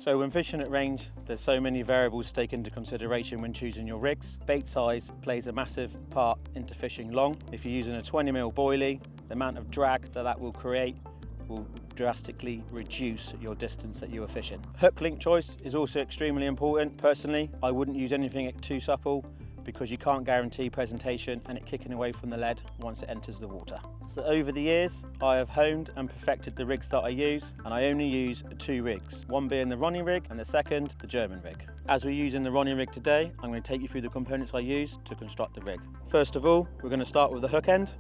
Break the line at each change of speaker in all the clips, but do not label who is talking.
So when fishing at range, there's so many variables to take into consideration when choosing your rigs. Bait size plays a massive part into fishing long. If you're using a 20mm boilie, the amount of drag that will create will drastically reduce your distance that you are fishing. Hook link choice is also extremely important. Personally, I wouldn't use anything too supple because you can't guarantee presentation and it kicking away from the lead once it enters the water. So over the years, I have honed and perfected the rigs that I use, and I only use 2 rigs, one being the Ronnie rig and the second, the German rig. As we're using the Ronnie rig today, I'm going to take you through the components I use to construct the rig. First of all, we're going to start with the hook end.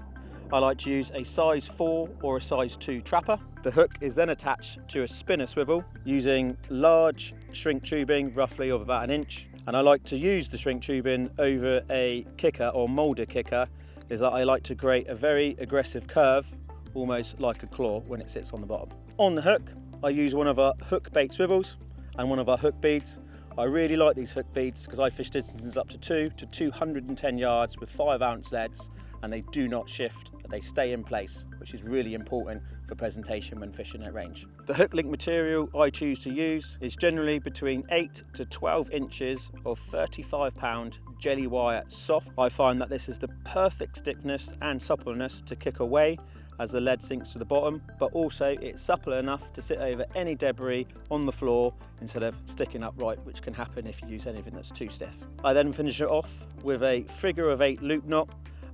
I like to use a size 4 or a size 2 trapper. The hook is then attached to a spinner swivel using large shrink tubing, roughly of about 1 inch. And I like to use the shrink tubing over a kicker or moulder kicker, is that I like to create a very aggressive curve, almost like a claw when it sits on the bottom. On the hook, I use one of our hook bait swivels and one of our hook beads. I really like these hook beads because I fish distances up to 2 to 210 yards with 5-ounce leads, and they do not shift, they stay in place, which is really important for presentation when fishing at range. The hook link material I choose to use is generally between 8 to 12 inches of 35-pound jelly wire soft. I find that this is the perfect stiffness and suppleness to kick away as the lead sinks to the bottom, but also it's supple enough to sit over any debris on the floor instead of sticking upright, which can happen if you use anything that's too stiff. I then finish it off with a figure-of-8 loop knot,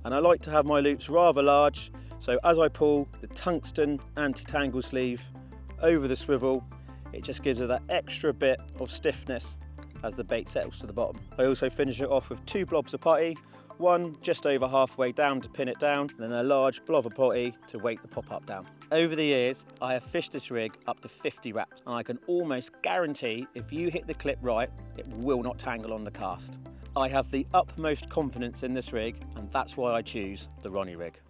and I like to have my loops rather large, so as I pull the tungsten anti-tangle sleeve over the swivel, it just gives it that extra bit of stiffness as the bait settles to the bottom. I also finish it off with 2 blobs of putty, one just over halfway down to pin it down, and then a large blob of putty to weight the pop-up down. Over the years, I have fished this rig up to 50 wraps, and I can almost guarantee if you hit the clip right, it will not tangle on the cast. I have the utmost confidence in this rig, and that's why I choose the Ronnie rig.